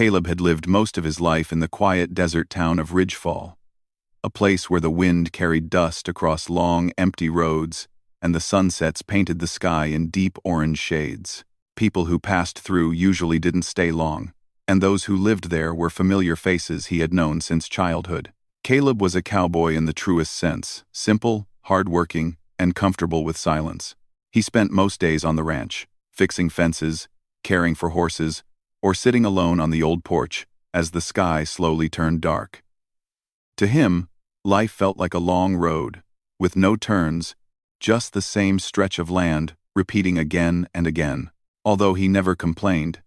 Caleb had lived most of his life in the quiet desert town of Ridgefall, a place where the wind carried dust across long, empty roads, and the sunsets painted the sky in deep orange shades. People who passed through usually didn't stay long, and those who lived there were familiar faces he had known since childhood. Caleb was a cowboy in the truest sense, simple, hard-working, and comfortable with silence. He spent most days on the ranch, fixing fences, caring for horses, or sitting alone on the old porch as the sky slowly turned dark. To him, life felt like a long road, with no turns, just the same stretch of land, repeating again and again. Although he never complained,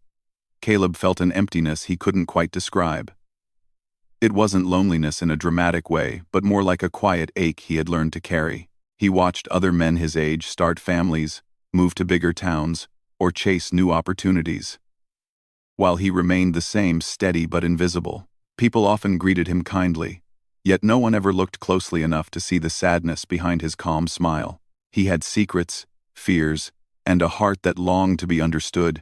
Caleb felt an emptiness he couldn't quite describe. It wasn't loneliness in a dramatic way, but more like a quiet ache he had learned to carry. He watched other men his age start families, move to bigger towns, or chase new opportunities. While he remained the same, steady but invisible, people often greeted him kindly, yet no one ever looked closely enough to see the sadness behind his calm smile. He had secrets, fears, and a heart that longed to be understood,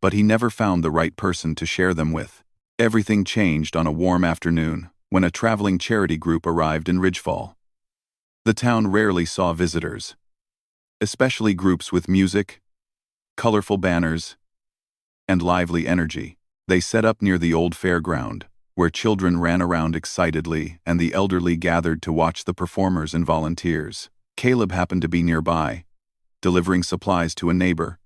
but he never found the right person to share them with. Everything changed on a warm afternoon when a traveling charity group arrived in Ridgefall. The town rarely saw visitors, especially groups with music, colorful banners, and lively energy. They set up near the old fairground, where children ran around excitedly and the elderly gathered to watch the performers and volunteers. Caleb happened to be nearby, delivering supplies to a neighbor,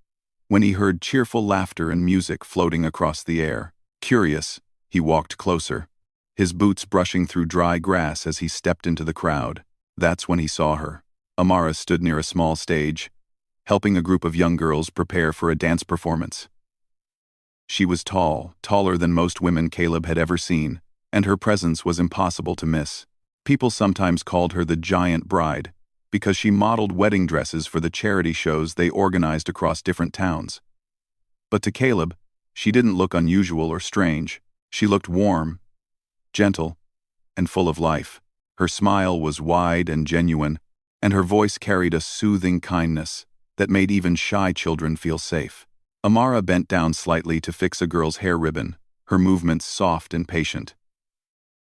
when he heard cheerful laughter and music floating across the air. Curious, he walked closer, his boots brushing through dry grass as he stepped into the crowd. That's when he saw her. Amara stood near a small stage, helping a group of young girls prepare for a dance performance. She was tall, taller than most women Caleb had ever seen, and her presence was impossible to miss. People sometimes called her the giant bride, because she modeled wedding dresses for the charity shows they organized across different towns. But to Caleb, she didn't look unusual or strange. She looked warm, gentle, and full of life. Her smile was wide and genuine, and her voice carried a soothing kindness that made even shy children feel safe. Amara bent down slightly to fix a girl's hair ribbon, her movements soft and patient.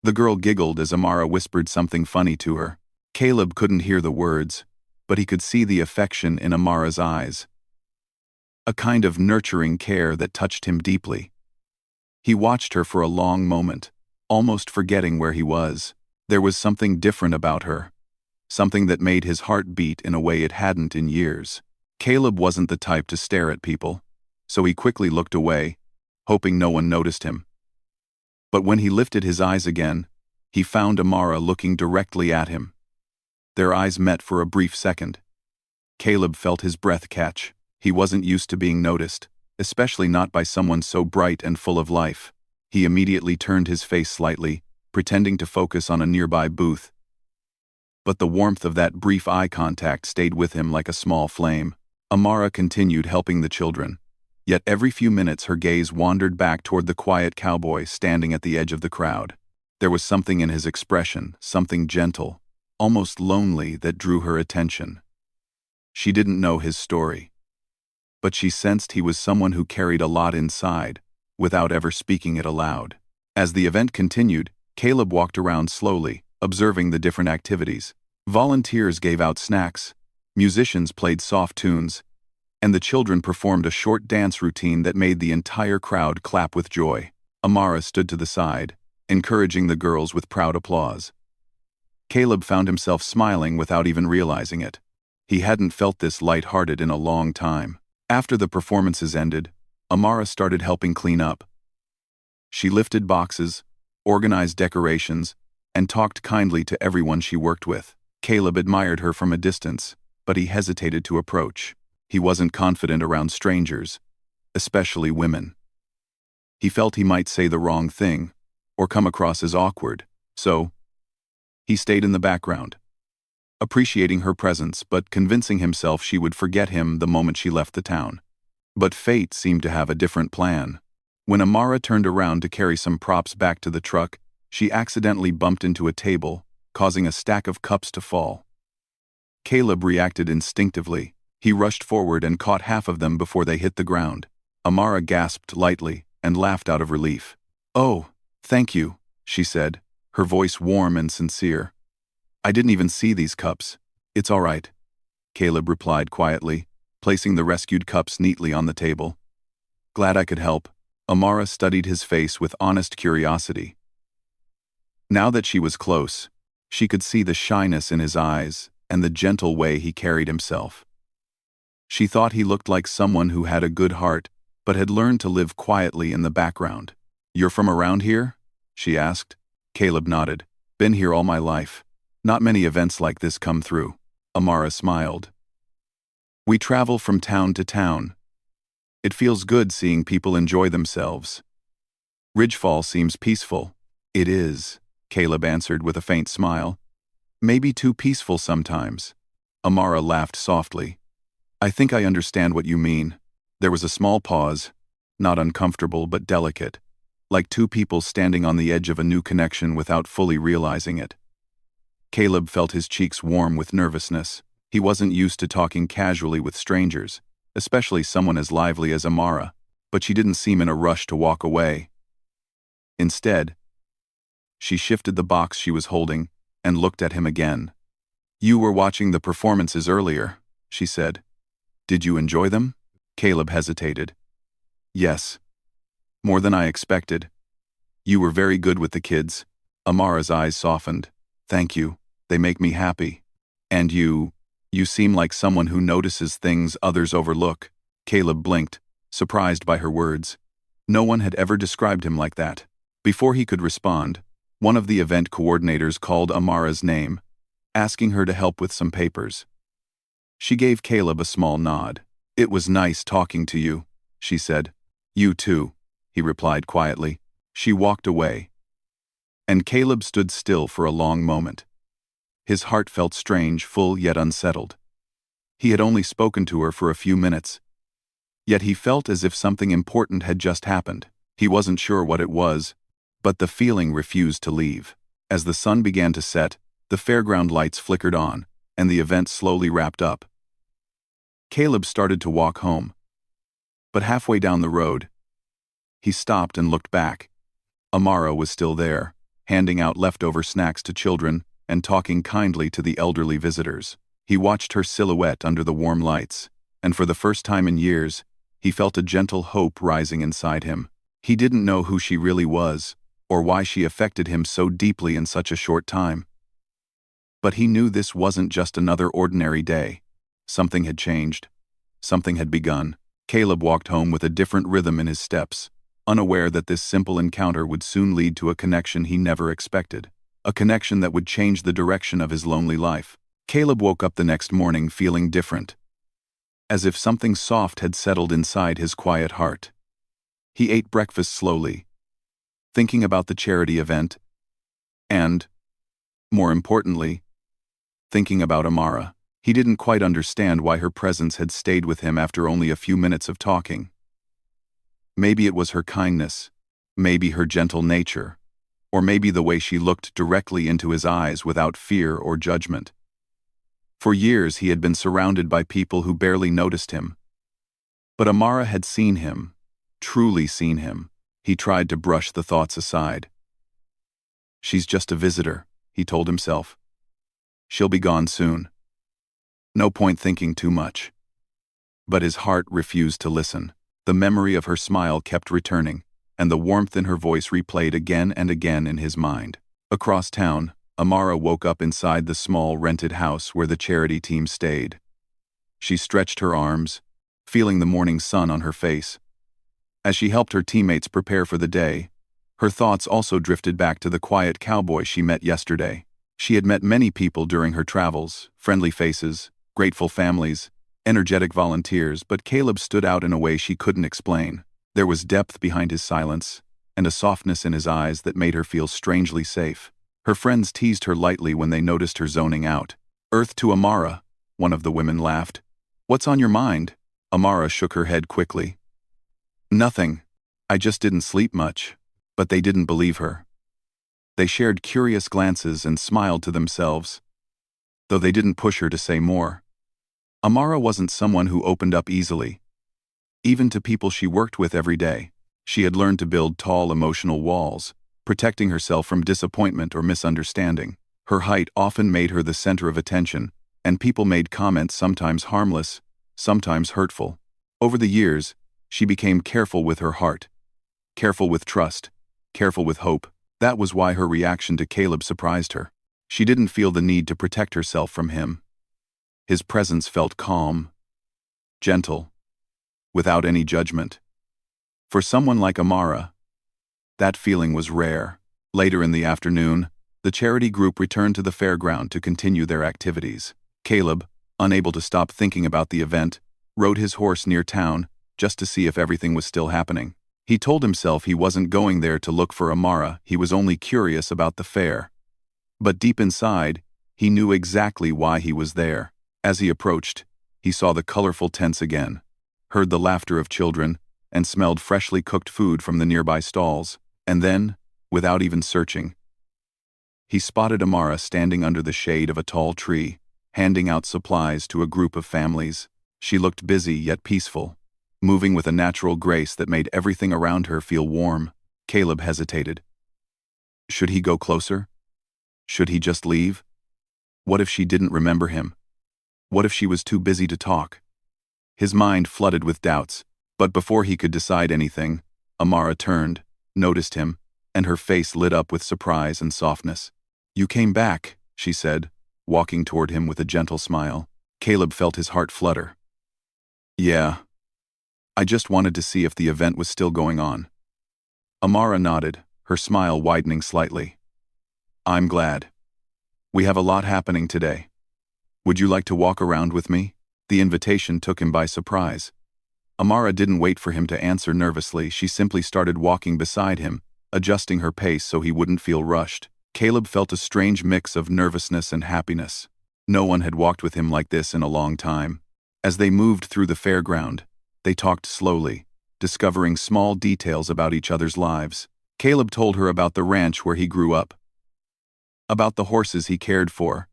The girl giggled as Amara whispered something funny to her. Caleb couldn't hear the words, but he could see the affection in Amara's eyes, a kind of nurturing care that touched him deeply. He watched her for a long moment, almost forgetting where he was. There was something different about her, something that made his heart beat in a way it hadn't in years. Caleb wasn't the type to stare at people, so he quickly looked away, hoping no one noticed him. But when he lifted his eyes again, he found Amara looking directly at him. Their eyes met for a brief second. Caleb felt his breath catch. He wasn't used to being noticed, especially not by someone so bright and full of life. He immediately turned his face slightly, pretending to focus on a nearby booth. But the warmth of that brief eye contact stayed with him like a small flame. Amara continued helping the children, yet every few minutes her gaze wandered back toward the quiet cowboy standing at the edge of the crowd. There was something in his expression, something gentle, almost lonely, that drew her attention. She didn't know his story, but she sensed he was someone who carried a lot inside, without ever speaking it aloud. As the event continued, Caleb walked around slowly, observing the different activities. Volunteers gave out snacks, musicians played soft tunes, and the children performed a short dance routine that made the entire crowd clap with joy. Amara stood to the side, encouraging the girls with proud applause. Caleb found himself smiling without even realizing it. He hadn't felt this light-hearted in a long time. After the performances ended, Amara started helping clean up. She lifted boxes, organized decorations, and talked kindly to everyone she worked with. Caleb admired her from a distance, but he hesitated to approach. He wasn't confident around strangers, especially women. He felt he might say the wrong thing, or come across as awkward, so he stayed in the background, appreciating her presence but convincing himself she would forget him the moment she left the town. But fate seemed to have a different plan. When Amara turned around to carry some props back to the truck, she accidentally bumped into a table, causing a stack of cups to fall. Caleb reacted instinctively. He rushed forward and caught half of them before they hit the ground. Amara gasped lightly and laughed out of relief. "Oh, thank you," she said, her voice warm and sincere. "I didn't even see these cups. It's all right," Caleb replied quietly, placing the rescued cups neatly on the table. "Glad I could help." Amara studied his face with honest curiosity. Now that she was close, she could see the shyness in his eyes and the gentle way he carried himself. She thought he looked like someone who had a good heart, but had learned to live quietly in the background. "You're from around here?" she asked. Caleb nodded. "Been here all my life. Not many events like this come through." Amara smiled. "We travel from town to town. It feels good seeing people enjoy themselves. Ridgefall seems peaceful." "It is," Caleb answered with a faint smile. "Maybe too peaceful sometimes." Amara laughed softly. "I think I understand what you mean." There was a small pause, not uncomfortable but delicate, like two people standing on the edge of a new connection without fully realizing it. Caleb felt his cheeks warm with nervousness. He wasn't used to talking casually with strangers, especially someone as lively as Amara, but she didn't seem in a rush to walk away. Instead, she shifted the box she was holding and looked at him again. "You were watching the performances earlier," she said. "Did you enjoy them?" Caleb hesitated. "Yes. More than I expected. You were very good with the kids." Amara's eyes softened. "Thank you. They make me happy. And you seem like someone who notices things others overlook." Caleb blinked, surprised by her words. No one had ever described him like that. Before he could respond, one of the event coordinators called Amara's name, asking her to help with some papers. She gave Caleb a small nod. "It was nice talking to you," she said. "You too," he replied quietly. She walked away, and Caleb stood still for a long moment. His heart felt strange, full yet unsettled. He had only spoken to her for a few minutes, yet he felt as if something important had just happened. He wasn't sure what it was, but the feeling refused to leave. As the sun began to set, the fairground lights flickered on, and the event slowly wrapped up. Caleb started to walk home, but halfway down the road, he stopped and looked back. Amara was still there, handing out leftover snacks to children and talking kindly to the elderly visitors. He watched her silhouette under the warm lights, and for the first time in years, he felt a gentle hope rising inside him. He didn't know who she really was, or why she affected him so deeply in such a short time. But he knew this wasn't just another ordinary day. Something had changed. Something had begun. Caleb walked home with a different rhythm in his steps, unaware that this simple encounter would soon lead to a connection he never expected. A connection that would change the direction of his lonely life. Caleb woke up the next morning feeling different, as if something soft had settled inside his quiet heart. He ate breakfast slowly, thinking about the charity event, and, more importantly, thinking about Amara. He didn't quite understand why her presence had stayed with him after only a few minutes of talking. Maybe it was her kindness, maybe her gentle nature, or maybe the way she looked directly into his eyes without fear or judgment. For years he had been surrounded by people who barely noticed him. But Amara had seen him, truly seen him. He tried to brush the thoughts aside. "She's just a visitor," he told himself. "She'll be gone soon. No point thinking too much." But his heart refused to listen. The memory of her smile kept returning, and the warmth in her voice replayed again and again in his mind. Across town, Amara woke up inside the small rented house where the charity team stayed. She stretched her arms, feeling the morning sun on her face. As she helped her teammates prepare for the day, her thoughts also drifted back to the quiet cowboy she met yesterday. She had met many people during her travels, friendly faces, grateful families, energetic volunteers, but Caleb stood out in a way she couldn't explain. There was depth behind his silence, and a softness in his eyes that made her feel strangely safe. Her friends teased her lightly when they noticed her zoning out. "Earth to Amara," one of the women laughed. "What's on your mind?" Amara shook her head quickly. "Nothing. I just didn't sleep much." But they didn't believe her. They shared curious glances and smiled to themselves, though they didn't push her to say more. Amara wasn't someone who opened up easily, even to people she worked with every day. She had learned to build tall emotional walls, protecting herself from disappointment or misunderstanding. Her height often made her the center of attention, and people made comments sometimes harmless, sometimes hurtful. Over the years, she became careful with her heart, careful with trust, careful with hope. That was why her reaction to Caleb surprised her. She didn't feel the need to protect herself from him. His presence felt calm, gentle, without any judgment. For someone like Amara, that feeling was rare. Later in the afternoon, the charity group returned to the fairground to continue their activities. Caleb, unable to stop thinking about the event, rode his horse near town just to see if everything was still happening. He told himself he wasn't going there to look for Amara, he was only curious about the fair. But deep inside, he knew exactly why he was there. As he approached, he saw the colorful tents again, heard the laughter of children, and smelled freshly cooked food from the nearby stalls. And then, without even searching, he spotted Amara standing under the shade of a tall tree, handing out supplies to a group of families. She looked busy yet peaceful, moving with a natural grace that made everything around her feel warm. Caleb hesitated. Should he go closer? Should he just leave? What if she didn't remember him? What if she was too busy to talk? His mind flooded with doubts, but before he could decide anything, Amara turned, noticed him, and her face lit up with surprise and softness. "You came back," she said, walking toward him with a gentle smile. Caleb felt his heart flutter. "Yeah. I just wanted to see if the event was still going on." Amara nodded, her smile widening slightly. "I'm glad. We have a lot happening today. Would you like to walk around with me?" The invitation took him by surprise. Amara didn't wait for him to answer nervously, she simply started walking beside him, adjusting her pace so he wouldn't feel rushed. Caleb felt a strange mix of nervousness and happiness. No one had walked with him like this in a long time. As they moved through the fairground, they talked slowly, discovering small details about each other's lives. Caleb told her about the ranch where he grew up, about the horses he cared for,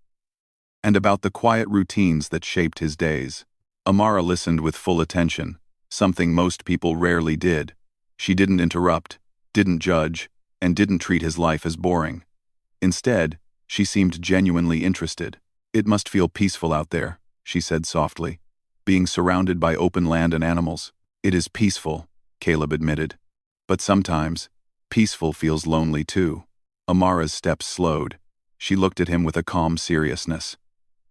and about the quiet routines that shaped his days. Amara listened with full attention, something most people rarely did. She didn't interrupt, didn't judge, and didn't treat his life as boring. Instead, she seemed genuinely interested. "It must feel peaceful out there," she said softly, "being surrounded by open land and animals." "It is peaceful," Caleb admitted. "But sometimes, peaceful feels lonely too." Amara's steps slowed. She looked at him with a calm seriousness.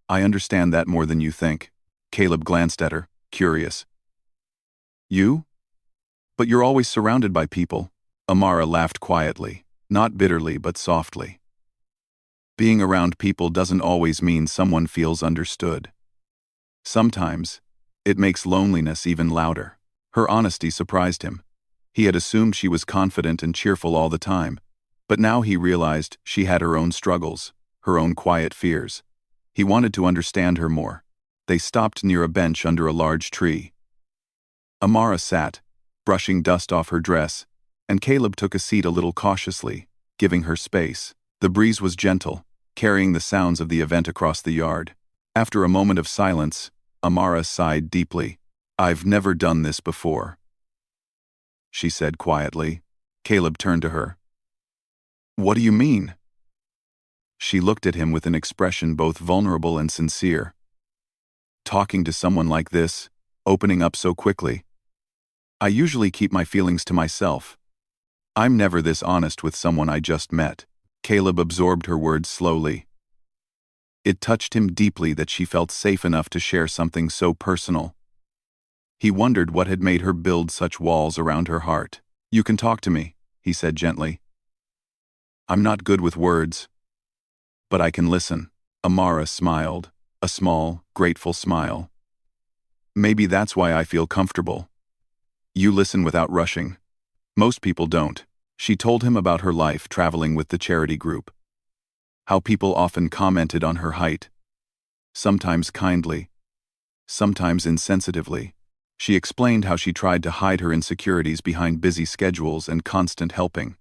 "I understand that more than you think." Caleb glanced at her, curious. "You? But you're always surrounded by people." Amara laughed quietly, not bitterly but softly. "Being around people doesn't always mean someone feels understood. Sometimes, it makes loneliness even louder." Her honesty surprised him. He had assumed she was confident and cheerful all the time, but now he realized she had her own struggles, her own quiet fears. He wanted to understand her more. They stopped near a bench under a large tree. Amara sat, brushing dust off her dress, and Caleb took a seat a little cautiously, giving her space. The breeze was gentle, carrying the sounds of the event across the yard. After a moment of silence, Amara sighed deeply. "I've never done this before," she said quietly. Caleb turned to her. "What do you mean?" She looked at him with an expression both vulnerable and sincere. "Talking to someone like this, opening up so quickly. I usually keep my feelings to myself. I'm never this honest with someone I just met." Caleb absorbed her words slowly. It touched him deeply that she felt safe enough to share something so personal. He wondered what had made her build such walls around her heart. "You can talk to me," he said gently. "I'm not good with words, but I can listen." Amara smiled, a small, grateful smile. "Maybe that's why I feel comfortable. You listen without rushing. Most people don't." She told him about her life traveling with the charity group. How people often commented on her height, sometimes kindly, sometimes insensitively. She explained how she tried to hide her insecurities behind busy schedules and constant helping.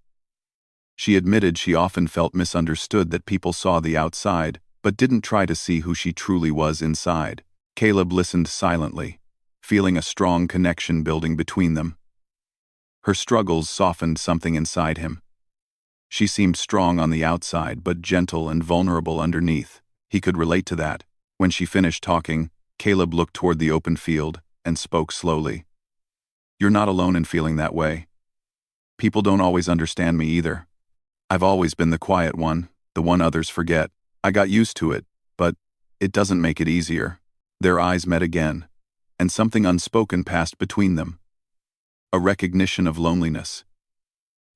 She admitted she often felt misunderstood, that people saw the outside, but didn't try to see who she truly was inside. Caleb listened silently, feeling a strong connection building between them. Her struggles softened something inside him. She seemed strong on the outside but gentle and vulnerable underneath. He could relate to that. When she finished talking, Caleb looked toward the open field and spoke slowly. "You're not alone in feeling that way. People don't always understand me either. I've always been the quiet one, the one others forget. I got used to it, but it doesn't make it easier." Their eyes met again, and something unspoken passed between them. A recognition of loneliness.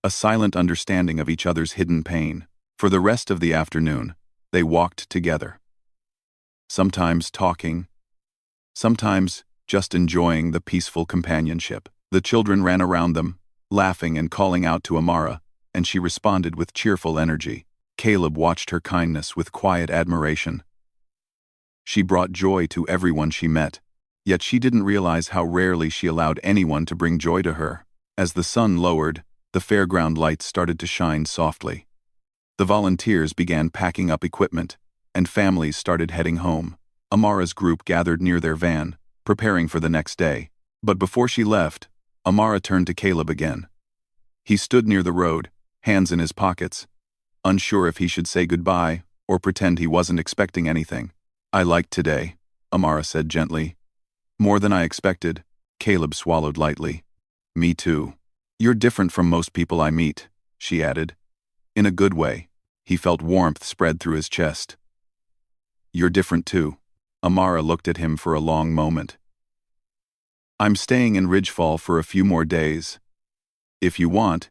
A silent understanding of each other's hidden pain. For the rest of the afternoon, they walked together. Sometimes talking, sometimes just enjoying the peaceful companionship. The children ran around them, laughing and calling out to Amara, and she responded with cheerful energy. Caleb watched her kindness with quiet admiration. She brought joy to everyone she met, yet she didn't realize how rarely she allowed anyone to bring joy to her. As the sun lowered, the fairground lights started to shine softly. The volunteers began packing up equipment, and families started heading home. Amara's group gathered near their van, preparing for the next day. But before she left, Amara turned to Caleb again. He stood near the road, hands in his pockets, unsure if he should say goodbye or pretend he wasn't expecting anything. "I liked today," Amara said gently. "More than I expected." Caleb swallowed lightly. "Me too. You're different from most people I meet," she added. In a good way. He felt warmth spread through his chest. "You're different too." Amara looked at him for a long moment. "I'm staying in Ridgefall for a few more days. If you want,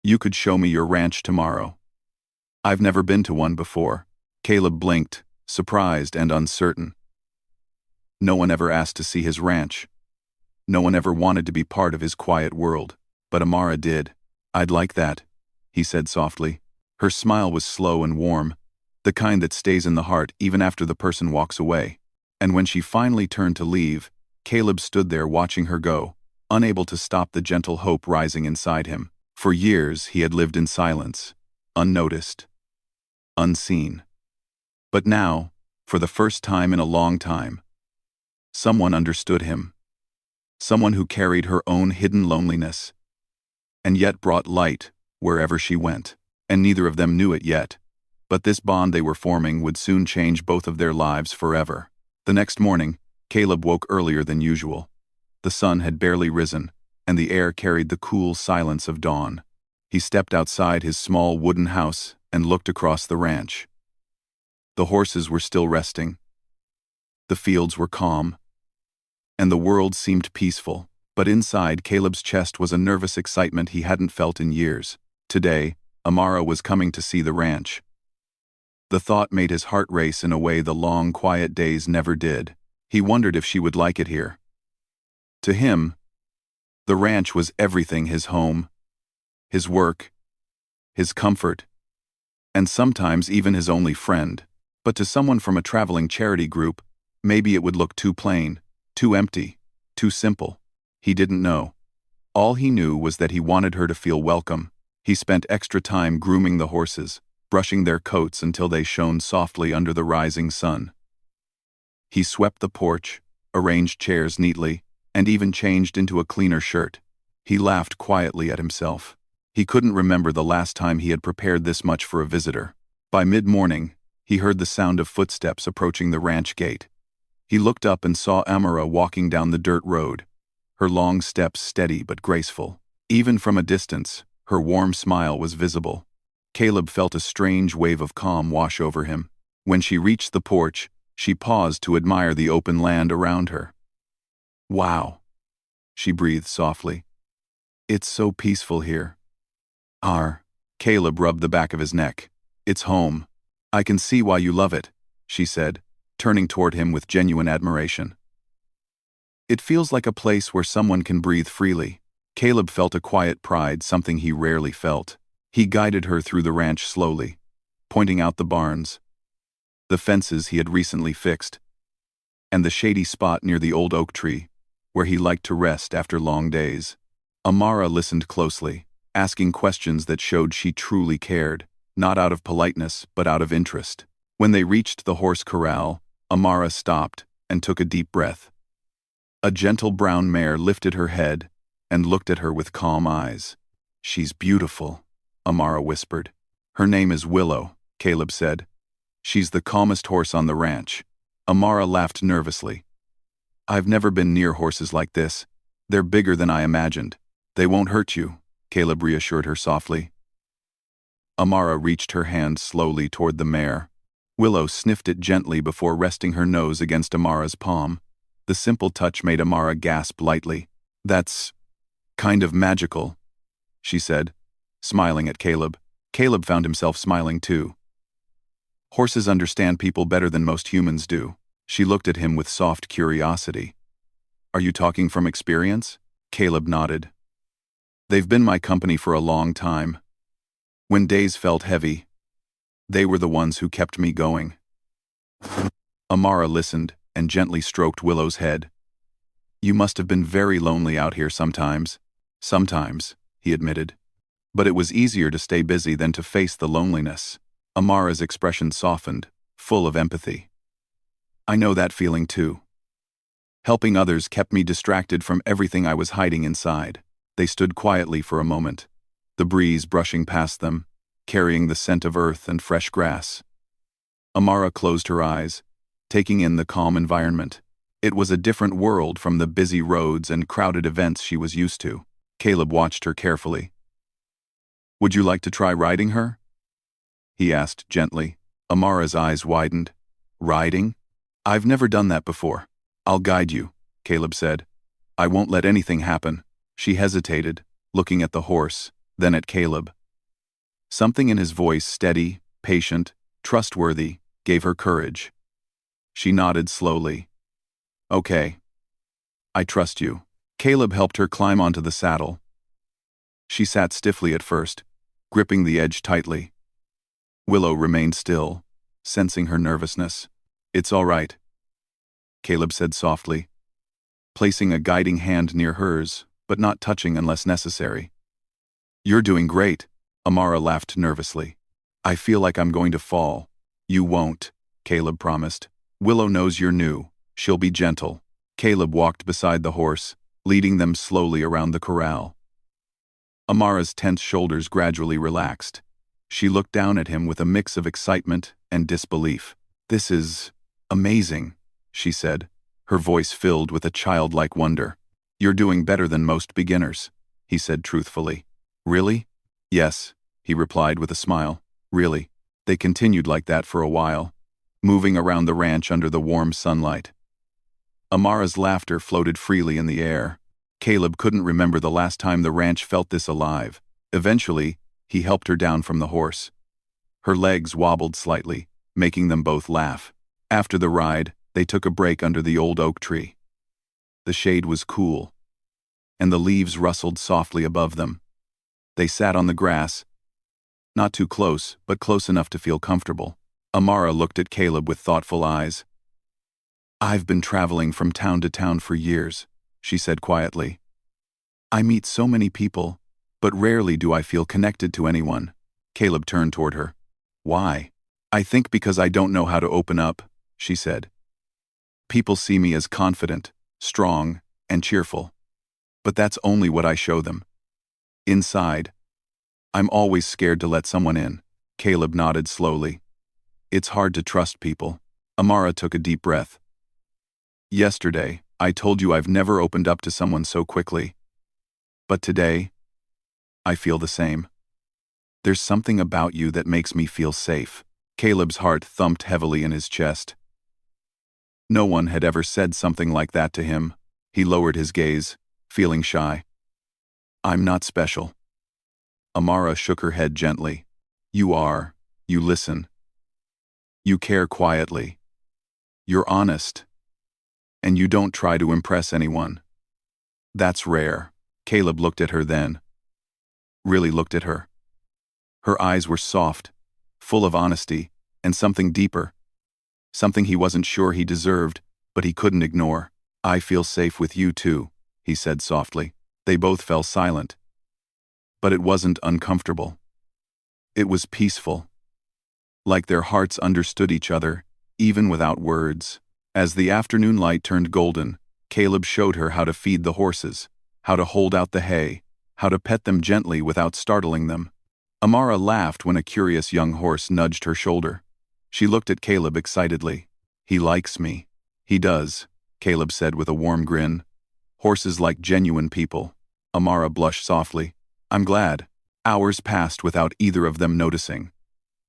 you could show me your ranch tomorrow. I've never been to one before." Caleb blinked, surprised and uncertain. No one ever asked to see his ranch. No one ever wanted to be part of his quiet world, but Amara did. "I'd like that," he said softly. Her smile was slow and warm, the kind that stays in the heart even after the person walks away. And when she finally turned to leave, Caleb stood there watching her go, unable to stop the gentle hope rising inside him. For years he had lived in silence, unnoticed, unseen. But now, for the first time in a long time, someone understood him. Someone who carried her own hidden loneliness, and yet brought light wherever she went. And neither of them knew it yet, but this bond they were forming would soon change both of their lives forever. The next morning, Caleb woke earlier than usual. The sun had barely risen, and the air carried the cool silence of dawn. He stepped outside his small wooden house and looked across the ranch. The horses were still resting. The fields were calm, and the world seemed peaceful. But inside Caleb's chest was a nervous excitement he hadn't felt in years. Today, Amara was coming to see the ranch. The thought made his heart race in a way the long, quiet days never did. He wondered if she would like it here. To him, the ranch was everything: his home, his work, his comfort, and sometimes even his only friend. But to someone from a traveling charity group, maybe it would look too plain, too empty, too simple. He didn't know. All he knew was that he wanted her to feel welcome. He spent extra time grooming the horses, brushing their coats until they shone softly under the rising sun. He swept the porch, arranged chairs neatly, and even changed into a cleaner shirt. He laughed quietly at himself. He couldn't remember the last time he had prepared this much for a visitor. By mid-morning, he heard the sound of footsteps approaching the ranch gate. He looked up and saw Amara walking down the dirt road, her long steps steady but graceful. Even from a distance, her warm smile was visible. Caleb felt a strange wave of calm wash over him. When she reached the porch, she paused to admire the open land around her. "Wow," she breathed softly. "It's so peaceful here." Caleb rubbed the back of his neck. "It's home. I can see why you love it," she said, turning toward him with genuine admiration. "It feels like a place where someone can breathe freely." Caleb felt a quiet pride, something he rarely felt. He guided her through the ranch slowly, pointing out the barns, the fences he had recently fixed, and the shady spot near the old oak tree, where he liked to rest after long days. Amara listened closely, asking questions that showed she truly cared, not out of politeness but out of interest. When they reached the horse corral, Amara stopped and took a deep breath. A gentle brown mare lifted her head, and looked at her with calm eyes. "She's beautiful," Amara whispered. "Her name is Willow," Caleb said. "She's the calmest horse on the ranch." Amara laughed nervously. "I've never been near horses like this. They're bigger than I imagined. They won't hurt you," Caleb reassured her softly. Amara reached her hand slowly toward the mare. Willow sniffed it gently before resting her nose against Amara's palm. The simple touch made Amara gasp lightly. "That's kind of magical," she said, smiling at Caleb. Caleb found himself smiling too. "Horses understand people better than most humans do." She looked at him with soft curiosity. "Are you talking from experience?" Caleb nodded. "They've been my company for a long time. When days felt heavy, they were the ones who kept me going." Amara listened and gently stroked Willow's head. "You must have been very lonely out here sometimes." "Sometimes," he admitted. "But it was easier to stay busy than to face the loneliness." Amara's expression softened, full of empathy. "I know that feeling too. Helping others kept me distracted from everything I was hiding inside." They stood quietly for a moment, the breeze brushing past them, carrying the scent of earth and fresh grass. Amara closed her eyes, taking in the calm environment. It was a different world from the busy roads and crowded events she was used to. Caleb watched her carefully. "Would you like to try riding her?" he asked gently. Amara's eyes widened. "Riding? I've never done that before." "I'll guide you," Caleb said. "I won't let anything happen." She hesitated, looking at the horse, then at Caleb. Something in his voice, steady, patient, trustworthy, gave her courage. She nodded slowly. "Okay. I trust you." Caleb helped her climb onto the saddle. She sat stiffly at first, gripping the edge tightly. Willow remained still, sensing her nervousness. "It's all right," Caleb said softly, placing a guiding hand near hers, but not touching unless necessary. "You're doing great," Amara laughed nervously. "I feel like I'm going to fall." "You won't," Caleb promised. "Willow knows you're new. She'll be gentle." Caleb walked beside the horse, leading them slowly around the corral. Amara's tense shoulders gradually relaxed. She looked down at him with a mix of excitement and disbelief. "This is amazing," she said, her voice filled with a childlike wonder. "You're doing better than most beginners," he said truthfully. "Really?" "Yes," he replied with a smile. "Really." They continued like that for a while, moving around the ranch under the warm sunlight. Amara's laughter floated freely in the air. Caleb couldn't remember the last time the ranch felt this alive. Eventually, he helped her down from the horse. Her legs wobbled slightly, making them both laugh. After the ride, they took a break under the old oak tree. The shade was cool, and the leaves rustled softly above them. They sat on the grass, not too close, but close enough to feel comfortable. Amara looked at Caleb with thoughtful eyes. "I've been traveling from town to town for years," she said quietly. "I meet so many people, but rarely do I feel connected to anyone." Caleb turned toward her. "Why?" "I think because I don't know how to open up," she said. "People see me as confident, strong, and cheerful. But that's only what I show them. Inside, I'm always scared to let someone in." Caleb nodded slowly. "It's hard to trust people." Amara took a deep breath. "Yesterday, I told you I've never opened up to someone so quickly. But today, I feel the same. There's something about you that makes me feel safe." Caleb's heart thumped heavily in his chest. No one had ever said something like that to him. He lowered his gaze, feeling shy. "I'm not special." Amara shook her head gently. "You are. You listen. You care quietly. You're honest. And you don't try to impress anyone. That's rare." Caleb looked at her then. Really looked at her. Her eyes were soft, full of honesty, and something deeper. Something he wasn't sure he deserved, but he couldn't ignore. "I feel safe with you too," he said softly. They both fell silent. But it wasn't uncomfortable. It was peaceful. Like their hearts understood each other, even without words. As the afternoon light turned golden, Caleb showed her how to feed the horses, how to hold out the hay, how to pet them gently without startling them. Amara laughed when a curious young horse nudged her shoulder. She looked at Caleb excitedly. "He likes me." "He does," Caleb said with a warm grin. "Horses like genuine people." Amara blushed softly. "I'm glad." Hours passed without either of them noticing.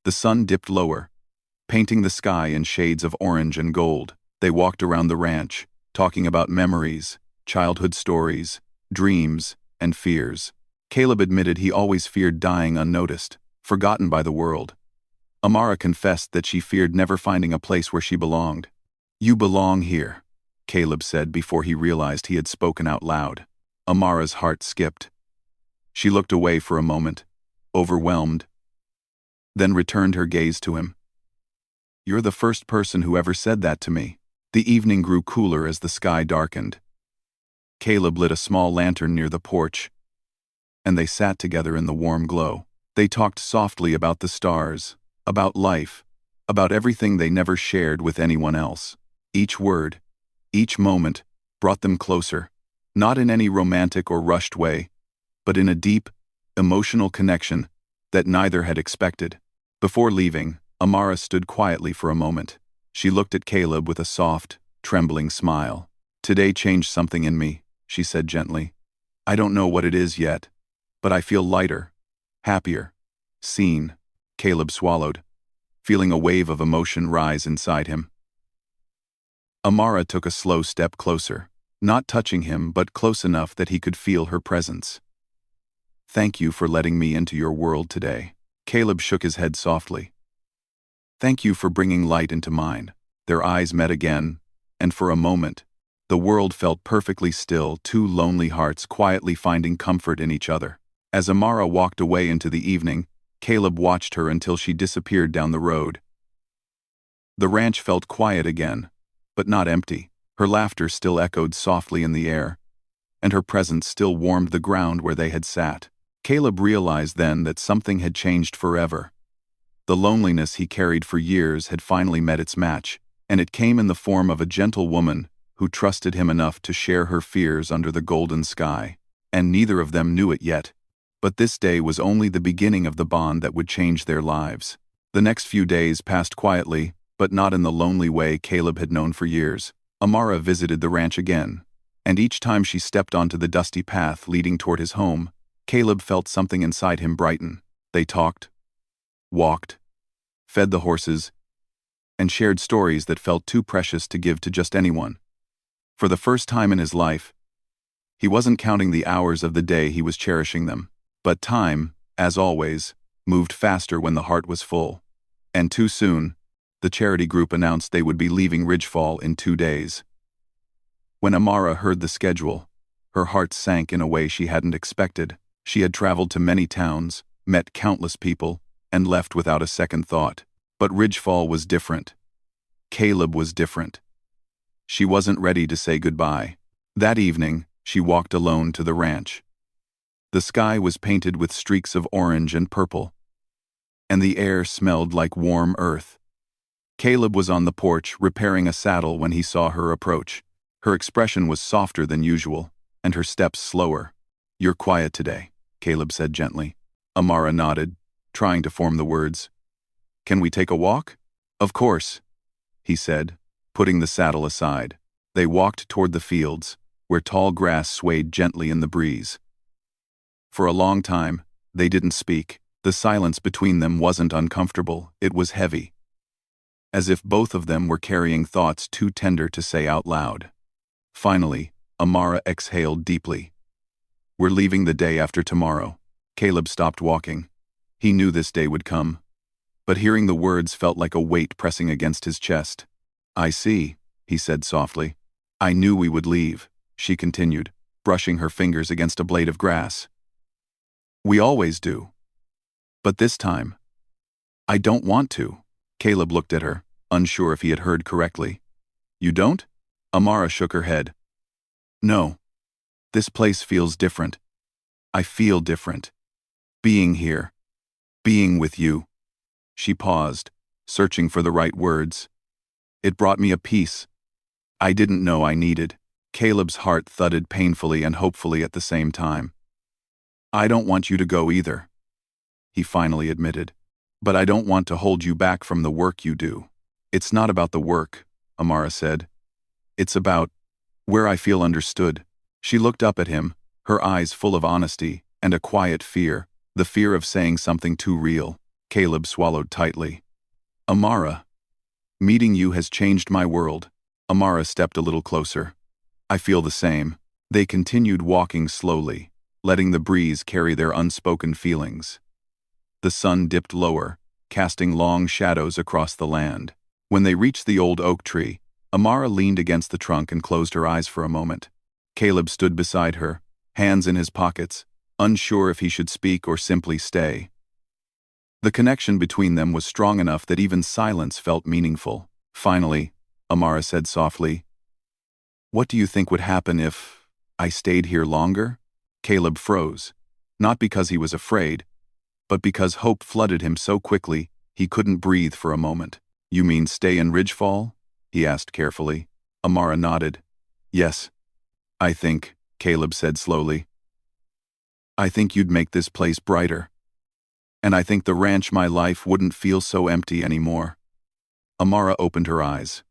The sun dipped lower, painting the sky in shades of orange and gold. They walked around the ranch, talking about memories, childhood stories, dreams, and fears. Caleb admitted he always feared dying unnoticed, forgotten by the world. Amara confessed that she feared never finding a place where she belonged. "You belong here," Caleb said before he realized he had spoken out loud. Amara's heart skipped. She looked away for a moment, overwhelmed, then returned her gaze to him. "You're the first person who ever said that to me." The evening grew cooler as the sky darkened. Caleb lit a small lantern near the porch, and they sat together in the warm glow. They talked softly about the stars, about life, about everything they never shared with anyone else. Each word, each moment, brought them closer, not in any romantic or rushed way, but in a deep, emotional connection that neither had expected. Before leaving, Amara stood quietly for a moment. She looked at Caleb with a soft, trembling smile. "Today changed something in me," she said gently. "I don't know what it is yet, but I feel lighter, happier, seen." Caleb swallowed, feeling a wave of emotion rise inside him. Amara took a slow step closer, not touching him but close enough that he could feel her presence. "Thank you for letting me into your world today." Caleb shook his head softly. "Thank you for bringing light into mine." Their eyes met again, and for a moment, the world felt perfectly still, two lonely hearts quietly finding comfort in each other. As Amara walked away into the evening, Caleb watched her until she disappeared down the road. The ranch felt quiet again, but not empty. Her laughter still echoed softly in the air, and her presence still warmed the ground where they had sat. Caleb realized then that something had changed forever. The loneliness he carried for years had finally met its match, and it came in the form of a gentle woman who trusted him enough to share her fears under the golden sky. And neither of them knew it yet, but this day was only the beginning of the bond that would change their lives. The next few days passed quietly, but not in the lonely way Caleb had known for years. Amara visited the ranch again, and each time she stepped onto the dusty path leading toward his home, Caleb felt something inside him brighten. They talked, walked, fed the horses, and shared stories that felt too precious to give to just anyone. For the first time in his life, he wasn't counting the hours of the day, he was cherishing them. But time, as always, moved faster when the heart was full. And too soon, the charity group announced they would be leaving Ridgefall in 2 days. When Amara heard the schedule, her heart sank in a way she hadn't expected. She had traveled to many towns, met countless people, and left without a second thought. But Ridgefall was different. Caleb was different. She wasn't ready to say goodbye. That evening, she walked alone to the ranch. The sky was painted with streaks of orange and purple, and the air smelled like warm earth. Caleb was on the porch repairing a saddle when he saw her approach. Her expression was softer than usual, and her steps slower. "You're quiet today," Caleb said gently. Amara nodded, trying to form the words. "Can we take a walk?" "Of course," he said, putting the saddle aside. They walked toward the fields, where tall grass swayed gently in the breeze. For a long time, they didn't speak. The silence between them wasn't uncomfortable, it was heavy, as if both of them were carrying thoughts too tender to say out loud. Finally, Amara exhaled deeply. "We're leaving the day after tomorrow." Caleb stopped walking. He knew this day would come, but hearing the words felt like a weight pressing against his chest. "I see," he said softly. "I knew we would leave," she continued, brushing her fingers against a blade of grass. "We always do. But this time, I don't want to." Caleb looked at her, unsure if he had heard correctly. "You don't?" Amara shook her head. "No. This place feels different. I feel different. Being here. Being with you." She paused, searching for the right words. "It brought me a peace I didn't know I needed." Caleb's heart thudded painfully and hopefully at the same time. I don't want you to go either, he finally admitted. But I don't want to hold you back from the work you do. It's not about the work, Amara said. It's about where I feel understood. She looked up at him, her eyes full of honesty and a quiet fear, the fear of saying something too real. Caleb swallowed tightly. Amara, meeting you has changed my world. Amara stepped a little closer. I feel the same. They continued walking slowly, letting the breeze carry their unspoken feelings. The sun dipped lower, casting long shadows across the land. When they reached the old oak tree, Amara leaned against the trunk and closed her eyes for a moment. Caleb stood beside her, hands in his pockets, unsure if he should speak or simply stay. The connection between them was strong enough that even silence felt meaningful. Finally, Amara said softly, "What do you think would happen if I stayed here longer?" Caleb froze, not because he was afraid, but because hope flooded him so quickly he couldn't breathe for a moment. You mean stay in Ridgefall? He asked carefully. Amara nodded. Yes. I think, Caleb said slowly. I think you'd make this place brighter. And I think the ranch my life wouldn't feel so empty anymore. Amara opened her eyes.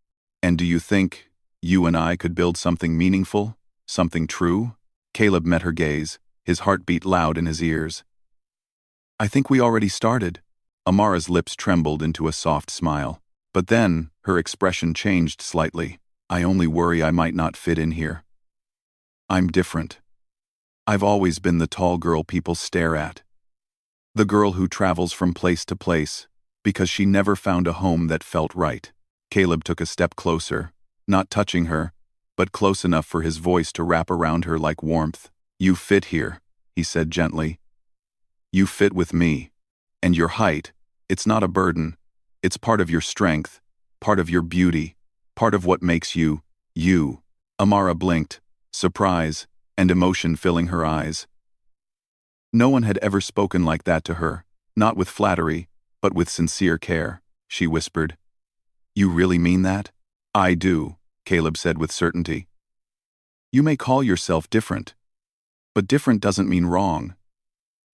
And do you think you and I could build something meaningful? Something true? Caleb met her gaze, his heart beat loud in his ears. I think we already started. Amara's lips trembled into a soft smile. But then, her expression changed slightly. I only worry I might not fit in here. I'm different. I've always been the tall girl people stare at. The girl who travels from place to place, because she never found a home that felt right. Caleb took a step closer, not touching her, but close enough for his voice to wrap around her like warmth. You fit here, he said gently. You fit with me. And your height, it's not a burden. It's part of your strength, part of your beauty, part of what makes you, you. Amara blinked, surprise and emotion filling her eyes. No one had ever spoken like that to her, not with flattery, but with sincere care. She whispered, You really mean that? I do, Caleb said with certainty. You may call yourself different, but different doesn't mean wrong.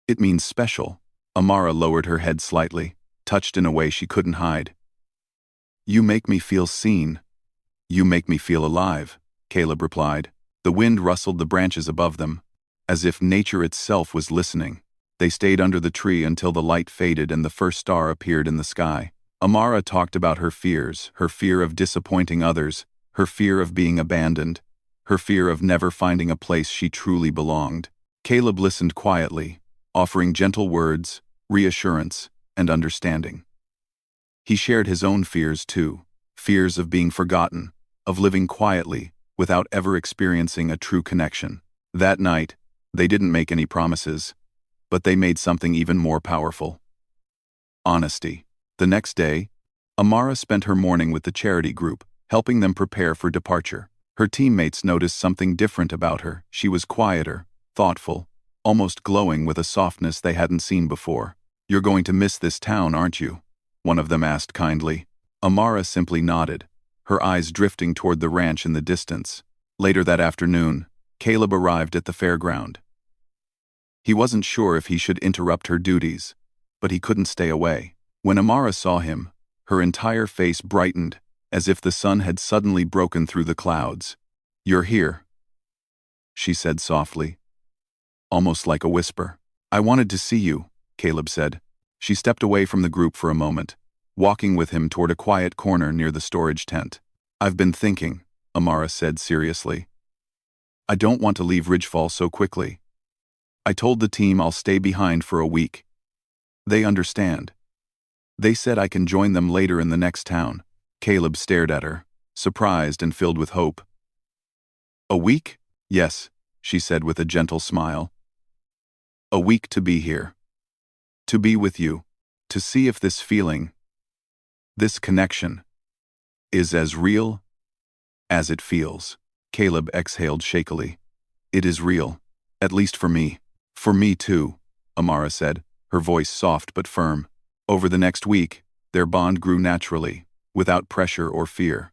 It means special. Amara lowered her head slightly, touched in a way she couldn't hide. You make me feel seen. You make me feel alive, Caleb replied. The wind rustled the branches above them, as if nature itself was listening. They stayed under the tree until the light faded and the first star appeared in the sky. Amara talked about her fears, her fear of disappointing others, her fear of being abandoned, her fear of never finding a place she truly belonged. Caleb listened quietly, offering gentle words, reassurance, and understanding. He shared his own fears too, fears of being forgotten, of living quietly, without ever experiencing a true connection. That night, they didn't make any promises, but they made something even more powerful. Honesty. The next day, Amara spent her morning with the charity group, helping them prepare for departure. Her teammates noticed something different about her. She was quieter, thoughtful, almost glowing with a softness they hadn't seen before. You're going to miss this town, aren't you? One of them asked kindly. Amara simply nodded, her eyes drifting toward the ranch in the distance. Later that afternoon, Caleb arrived at the fairground. He wasn't sure if he should interrupt her duties, but he couldn't stay away. When Amara saw him, her entire face brightened, as if the sun had suddenly broken through the clouds. You're here, she said softly, almost like a whisper. I wanted to see you, Caleb said. She stepped away from the group for a moment, walking with him toward a quiet corner near the storage tent. I've been thinking, Amara said seriously. I don't want to leave Ridgefall so quickly. I told the team I'll stay behind for a week. They understand. They said I can join them later in the next town. Caleb stared at her, surprised and filled with hope. A week? Yes, she said with a gentle smile. A week to be here. To be with you. To see if this feeling, this connection, is as real as it feels. Caleb exhaled shakily. It is real, at least for me. For me too, Amara said, her voice soft but firm. Over the next week, their bond grew naturally, without pressure or fear.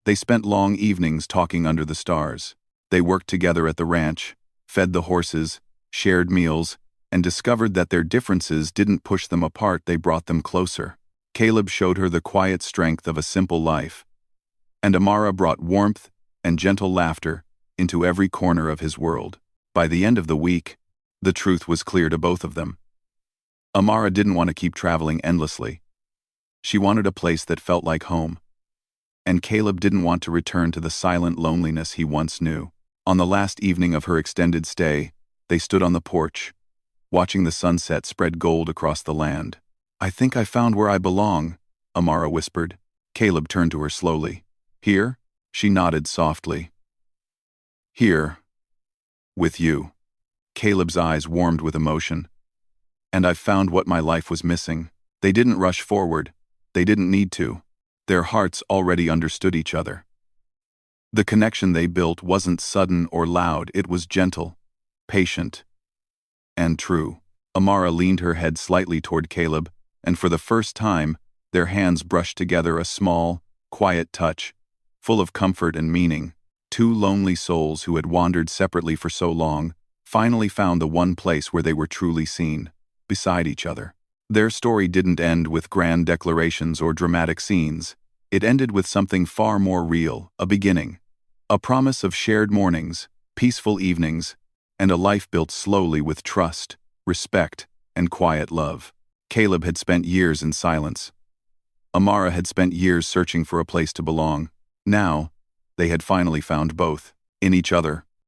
They spent long evenings talking under the stars. They worked together at the ranch, fed the horses, shared meals, and discovered that their differences didn't push them apart, they brought them closer. Caleb showed her the quiet strength of a simple life, and Amara brought warmth and gentle laughter into every corner of his world. By the end of the week, the truth was clear to both of them. Amara didn't want to keep traveling endlessly. She wanted a place that felt like home. And Caleb didn't want to return to the silent loneliness he once knew. On the last evening of her extended stay, they stood on the porch, watching the sunset spread gold across the land. "I think I found where I belong," Amara whispered. Caleb turned to her slowly. "Here?" She nodded softly. "Here. With you." Caleb's eyes warmed with emotion. "And I've found what my life was missing." They didn't rush forward. They didn't need to. Their hearts already understood each other. The connection they built wasn't sudden or loud, it was gentle, patient, and true. Amara leaned her head slightly toward Caleb, and for the first time, their hands brushed together, a small, quiet touch, full of comfort and meaning. Two lonely souls who had wandered separately for so long finally found the one place where they were truly seen, beside each other. Their story didn't end with grand declarations or dramatic scenes. It ended with something far more real, a beginning. A promise of shared mornings, peaceful evenings, and a life built slowly with trust, respect, and quiet love. Caleb had spent years in silence. Amara had spent years searching for a place to belong. Now, they had finally found both, in each other.